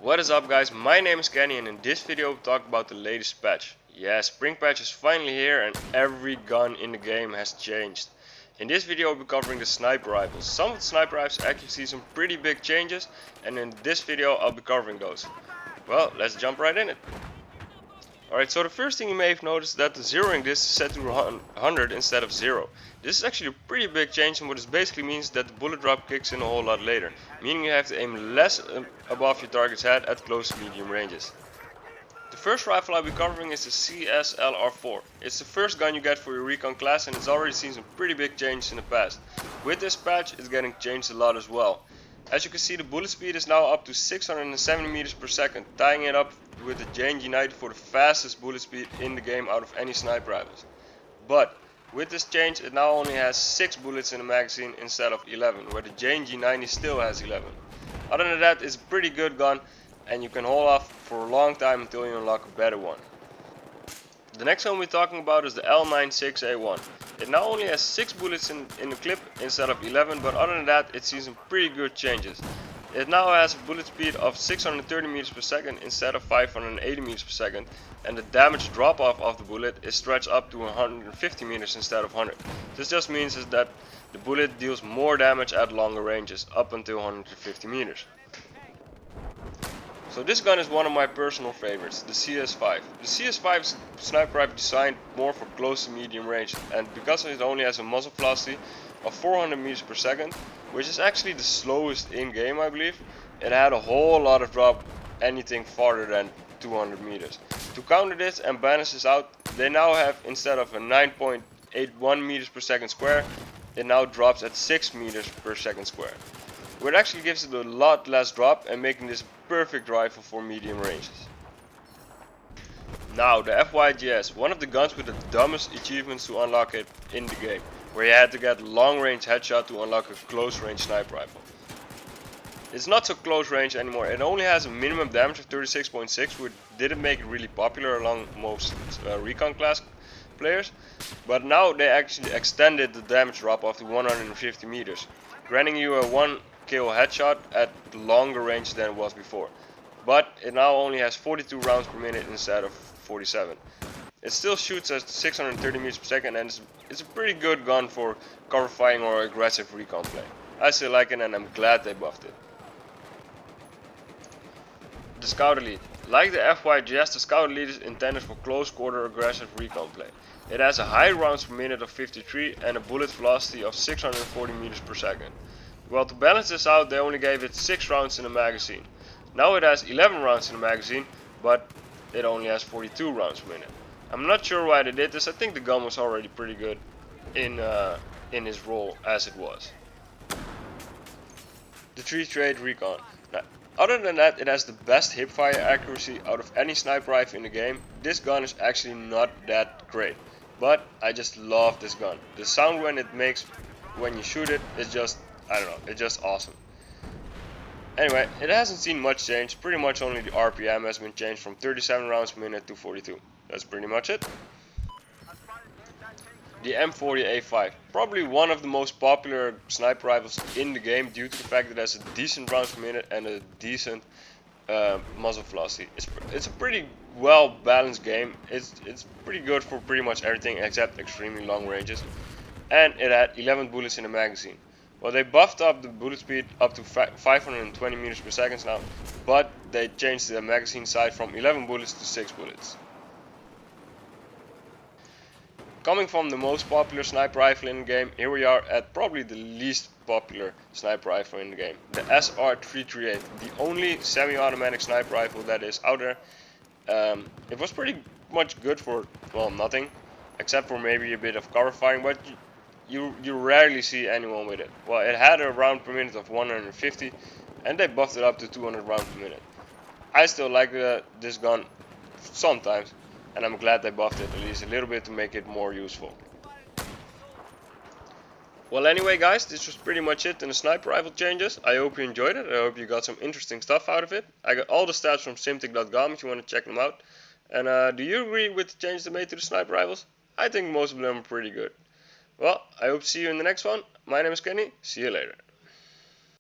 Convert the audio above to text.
What is up guys, my name is Kenny and in this video we'll talk about the latest patch. Yeah, spring patch is finally here and every gun in the game has changed. In this video we'll be covering the sniper rifles. Some of the sniper rifles actually see some pretty big changes and in this video I'll be covering those. Well, let's jump right in it. Alright, so the first thing you may have noticed is that the zeroing this is set to 100 instead of 0. This is actually a pretty big change, and what this basically means is that the bullet drop kicks in a whole lot later, meaning you have to aim less above your target's head at close to medium ranges. The first rifle I'll be covering is the CSLR4. It's the first gun you get for your Recon class and it's already seen some pretty big changes in the past. With this patch it's getting changed a lot as well. As you can see, the bullet speed is now up to 670 meters per second, tying it up with the JNG 90 for the fastest bullet speed in the game out of any sniper rifles. But with this change it now only has 6 bullets in the magazine instead of 11, where the JNG 90 still has 11. Other than that, it's a pretty good gun and you can hold off for a long time until you unlock a better one. The next one we're talking about is the L96A1. It now only has 6 bullets in the clip instead of 11, but other than that it sees some pretty good changes. It now has a bullet speed of 630 meters per second instead of 580 meters per second, and the damage drop off of the bullet is stretched up to 150 meters instead of 100. This just means is that the bullet deals more damage at longer ranges, up until 150 meters. So this gun is one of my personal favorites, the CS5. The CS5 is a sniper rifle designed more for close to medium range, and because it only has a muzzle velocity of 400 meters per second, which is actually the slowest in game I believe, it had a whole lot of drop anything farther than 200 meters. To counter this and balance this out, they now have, instead of a 9.81 meters per second square, it now drops at 6 meters per second square, which actually gives it a lot less drop and making this perfect rifle for medium ranges. Now the FYGS, one of the guns with the dumbest achievements to unlock it in the game, where you had to get long range headshot to unlock a close range sniper rifle. It's not so close range anymore, it only has a minimum damage of 36.6, which didn't make it really popular along most Recon class players, but now they actually extended the damage drop off to 150 meters, granting you a 1 kill headshot at longer range than it was before, but it now only has 42 rounds per minute instead of 47. It still shoots at 630 meters per second and it's a pretty good gun for cover firing or aggressive recon play. I still like it and I'm glad they buffed it. The Scout Elite. Like the FYGS, the Scout Elite is intended for close quarter aggressive recon play. It has a high rounds per minute of 53 and a bullet velocity of 640 meters per second. Well, to balance this out, they only gave it 6 rounds in the magazine. Now it has 11 rounds in the magazine, but it only has 42 rounds per minute. I'm not sure why they did this. I think the gun was already pretty good in his role as it was. The 3-trade Recon. Now, other than that, it has the best hipfire accuracy out of any sniper rifle in the game. This gun is actually not that great, but I just love this gun. The sound when it makes when you shoot it is just, I don't know, it's just awesome. Anyway, it hasn't seen much change, pretty much only the RPM has been changed from 37 rounds per minute to 42. That's pretty much it. The M40A5, probably one of the most popular sniper rifles in the game due to the fact that it has a decent rounds per minute and a decent muzzle velocity. It's a pretty well balanced game. It's pretty good for pretty much everything except extremely long ranges, and it had 11 bullets in the magazine. Well, they buffed up the bullet speed up to 520 meters per second now, but they changed the magazine size from 11 bullets to 6 bullets. Coming from the most popular sniper rifle in the game, here we are at probably the least popular sniper rifle in the game, the SR338, the only semi-automatic sniper rifle that is out there. It was pretty much good for, well, nothing, except for maybe a bit of cover firing, but you rarely see anyone with it. Well, it had a round per minute of 150 and they buffed it up to 200 rounds per minute. I still like this gun sometimes, and I'm glad they buffed it at least a little bit to make it more useful. Well, anyway guys, this was pretty much it in the sniper rifle changes. I hope you enjoyed it. I hope you got some interesting stuff out of it. I got all the stats from simtic.com if you want to check them out. And do you agree with the changes they made to the sniper rifles? I think most of them are pretty good. Well, I hope to see you in the next one. My name is Kenny. See you later.